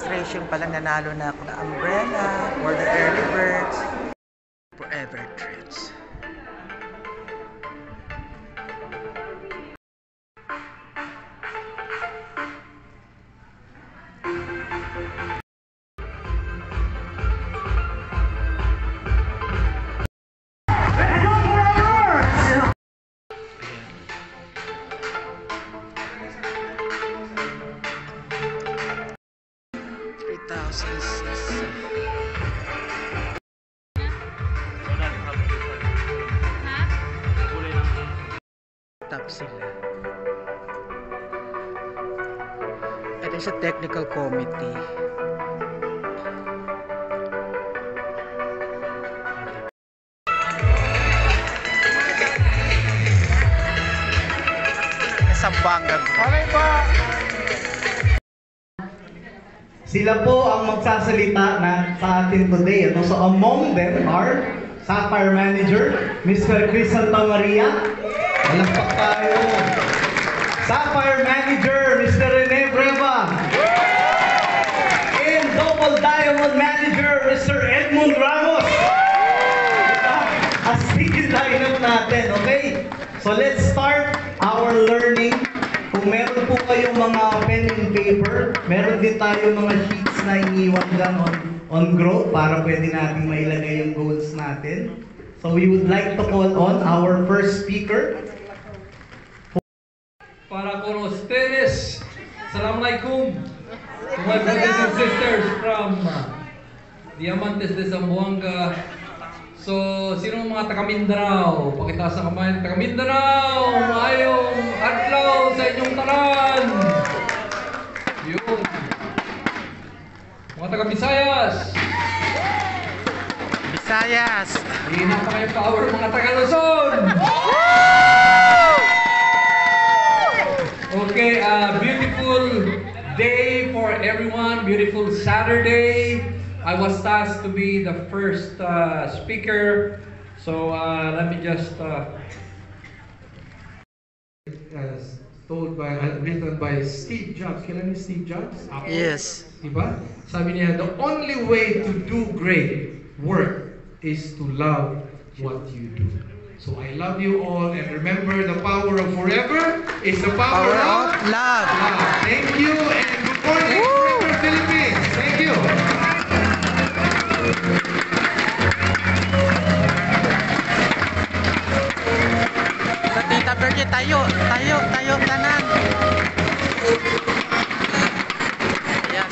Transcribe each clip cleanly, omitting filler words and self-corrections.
registration pa lang nanalo na ako ng umbrella for the early birds. Forever Trips. Top sila. Ito sa technical committee. Sa bangga. Okay po. Sila po ang magsasalita na sa atin today. So among them are Sapphire Manager, Mr. Chris Santamaria. Malakpak tayo. Sapphire Manager, Mr. Rene Breva. And Double Diamond Manager, Mr. Edmund Ramos. Astigil lineup natin, okay? So let's start our learning. Kung meron po kayong mga pen and paper, meron din tayo mga sheets na iniwan dyan on growth para pwede natin mailagay yung goals natin. So we would like to call on our first speaker. Para con ustedes, Assalamualaikum, to my brothers and sisters from Diamantes de Zamboanga. So, sino mga taga Mindanao? Pakitaas ang kamay, taga Mindanao! Maayong adlaw sa inyong tanan! Yun. Mga taga Visayas! Visayas! Hindi na pa kayo power mga taga Luzon! Okay, beautiful day for everyone, beautiful Saturday. I was tasked to be the first speaker, so let me just as written by Steve Jobs. Kailan ni Steve Jobs? Yes. Diba? Sabi niya, the only way to do great work is to love what you do. So I love you all, and remember, the power of forever is the power of love. Thank you, and good morning, Forever Philippines. Thank you. Sa Tita Bergie, tayo, tanan. Yes,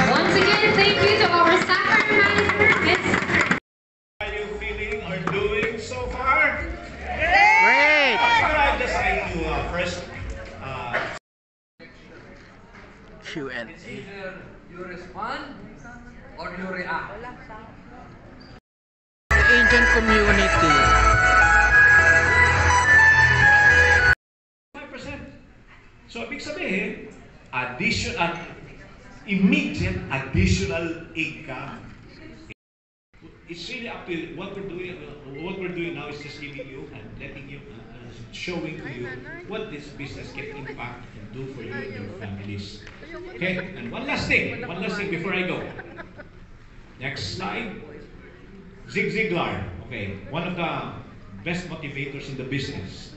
once again, thank you to our Sapphire Manager. How are you feeling or doing so far? great. I'd just like to first Q&A. Either you respond or you react. Indian community. 5%. So, ibig sabihin, immediate additional income. It's really up to you. What we're doing now is just giving you and letting you, showing to you what this business can impact and do for you and your families. Okay, and one last thing before I go. Next slide. Zig Ziglar, okay, one of the best motivators in the business.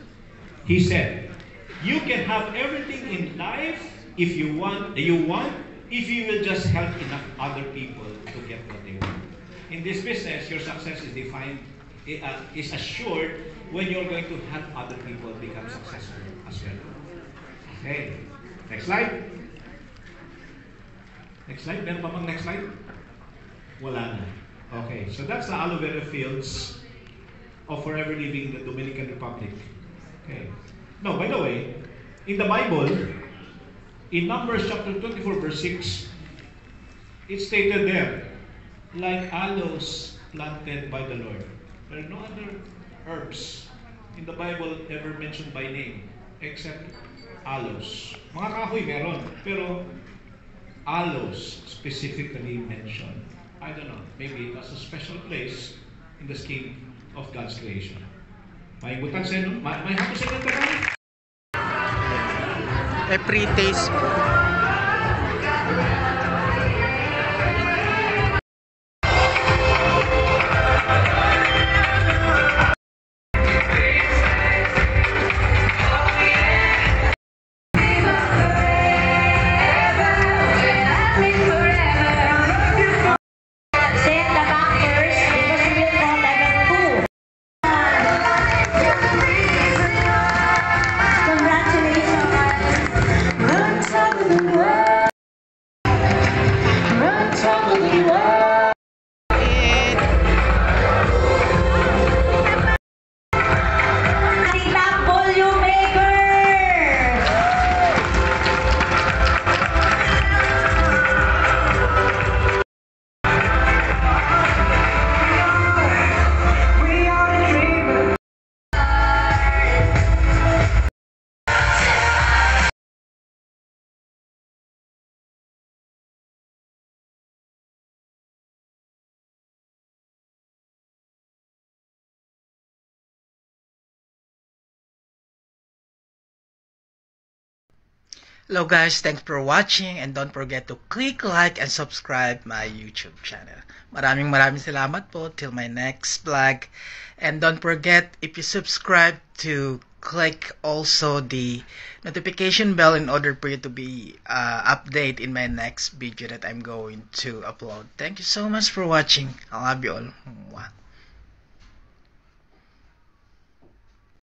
He said, you can have everything in life if you want, if you will just help enough other people to get what they want. In this business, your success is defined, is assured when you're going to help other people become successful as well. Okay, next slide. Next slide, meron pa bang next slide? Wala na. Okay, so that's the aloe vera fields of Forever Living in the Dominican Republic. Okay. Now, by the way, in the Bible, in Numbers chapter 24, verse 6, it's stated there, like aloes planted by the Lord. There are no other herbs in the Bible ever mentioned by name except aloes. Mga kahoy meron, pero aloes specifically mentioned. I don't know, maybe that's a special place in the scheme of God's creation. May butang sa inyo? May hapos sa inyo? May pre-taste po. Say at the back first because we will call level 2. Congratulations. Run top of the world. Run top of the world. Tita Volume Maker. Hello guys, thanks for watching and don't forget to click like and subscribe my YouTube channel. Maraming salamat po till my next vlog. And don't forget, if you subscribe, to click also the notification bell in order for you to be updated in my next video that I'm going to upload. Thank you so much for watching. I love you all. Mwah.